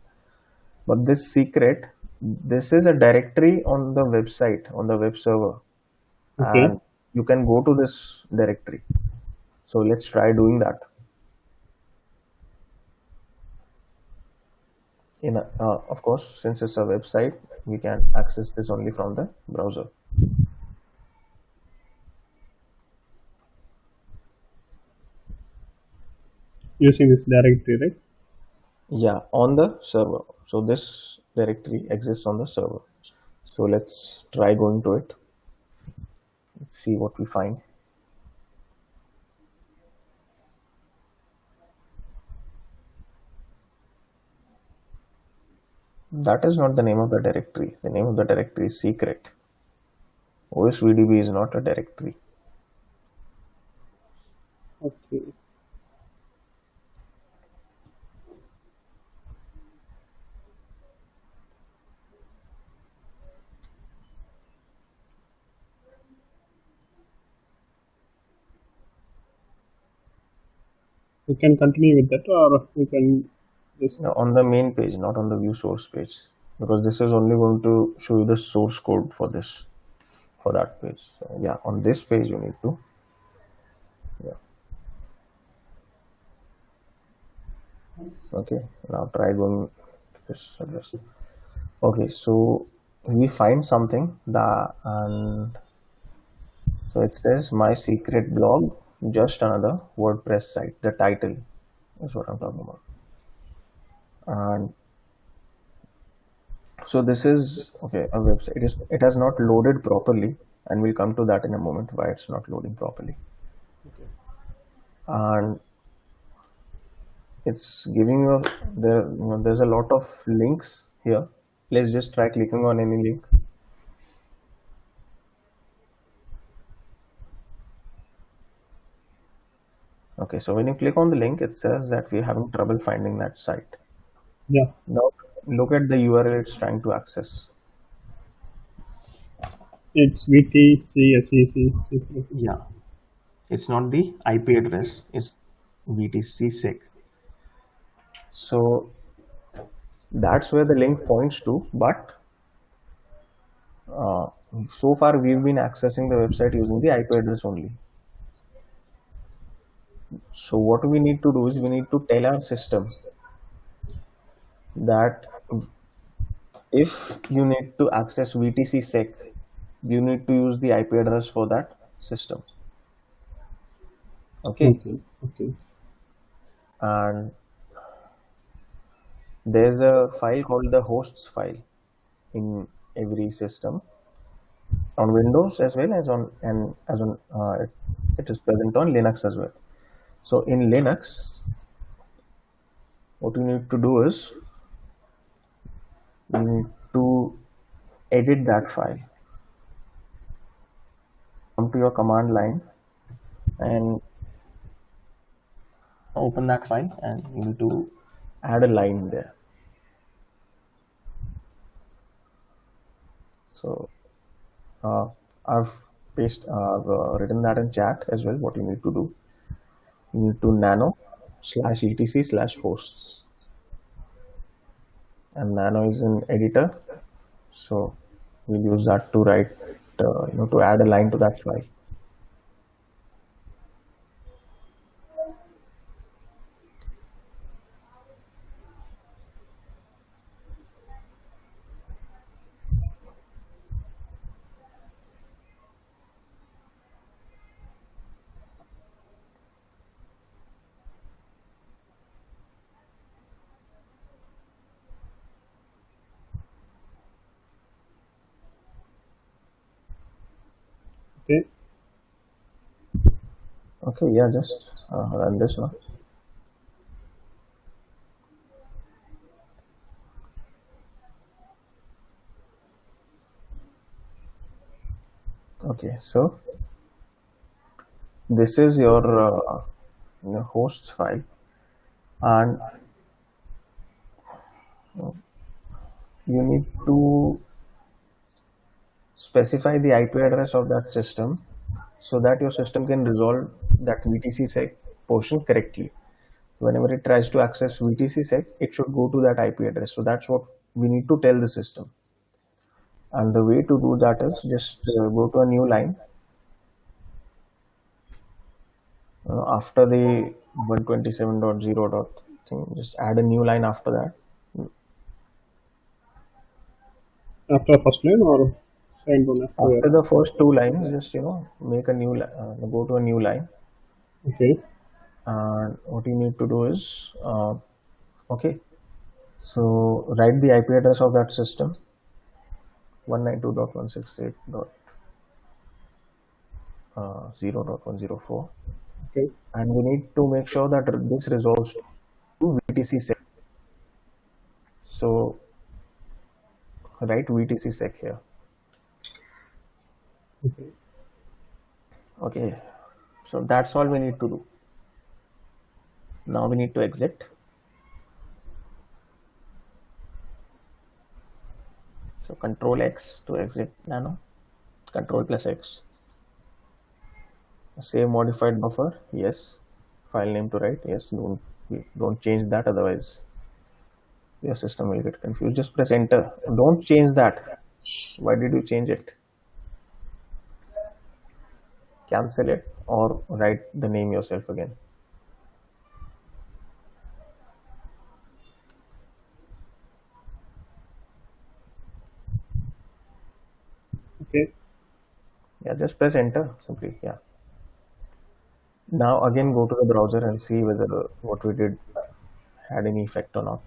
But this secret, this is a directory on the website, on the web server, Okay. and you can go to this directory. So let's try doing that. Of course, since it's a website, we can access this only from the browser. Using this directory, right? Yeah, on the server. So this directory exists on the server. So let's try going to it. Let's see what we find. That is not the name of the directory. The name of the directory is secret. OSVDB is not a directory. Okay. We can continue with that, or we can just. No, on the main page, not on the view source page, because this is only going to show you the source code for this, for that page. So yeah, on this page you need to, yeah. Okay, now try going to this address. Okay, so we find something that, and so it says my secret blog, just another WordPress site. The title is what I'm talking about. And So this is okay. A website. It has not loaded properly, and we'll come to that in a moment. Why it's not loading properly, and it's giving you there's a lot of links here. Let's just try clicking on any link. Okay, so when you click on the link, it says that we're having trouble finding that site. Yeah, Now look at the URL it's trying to access. it's VTCSEC. Yeah, it's not the IP address, it's VTC6. So that's where the link points to, but uh, so far we've been accessing the website using the IP address only. So what we need to do is we need to tell our system that if you need to access VTC-sec, you need to use the IP address for that system. Okay, Okay. and there's a file called the hosts file in every system on Windows as well as on it is present on Linux as well. So in Linux, what you need to do is you need to edit that file. Come to your command line and open that file, and you need to add a line there. So I've written that in chat as well. What you need to do, you need to nano/etc/hosts, and nano is an editor, so we'll use that to write, to add a line to that file. Okay. Okay, yeah, just run this now. Okay, so this is your hosts file, and you need to specify the IP address of that system so that your system can resolve that VTC-sec portion correctly. Whenever it tries to access VTC-sec, it should go to that IP address. So that's what we need to tell the system. And the way to do that is just go to a new line. After the 127.0 thing, just add a new line after that. After first line or second one After the first two lines, just make a new go to a new line. Okay. And what you need to do is okay, so write the IP address of that system, 192.168.0.104, Okay. and we need to make sure that this resolves to VTC-sec. So write VTC-sec here. Okay. Okay, so that's all we need to do. Now we need to exit. So Control X to exit nano, Control plus X. Save modified buffer, yes. File name to write, yes. Don't change that, otherwise your system will get confused. Just press enter. Don't change that. Why did you change it? Cancel it or write the name yourself again. Okay. Yeah, just press enter simply. Yeah. Now again go to the browser and see whether what we did had any effect or not.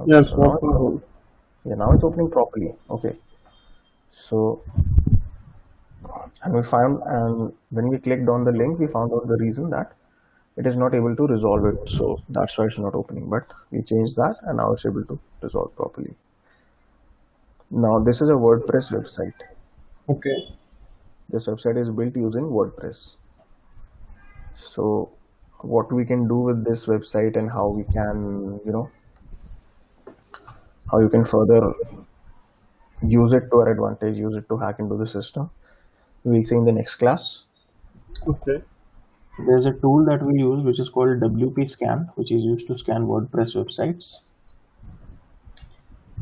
Yes, So now, open role. yeah, now it's opening properly. Okay. So, and we found, and when we clicked on the link, we found out the reason that it is not able to resolve it. So that's why it's not opening. But we changed that, and now it's able to resolve properly. Now this is a WordPress website. Okay. This website is built using WordPress. So what we can do with this website and how we can, how you can further use it to our advantage, use it to hack into the system, we'll see in the next class. Okay. There's a tool that we use which is called WP Scan, which is used to scan WordPress websites,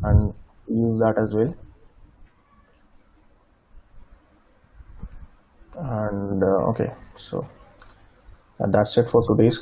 and use that as well. And okay, so that's it for today's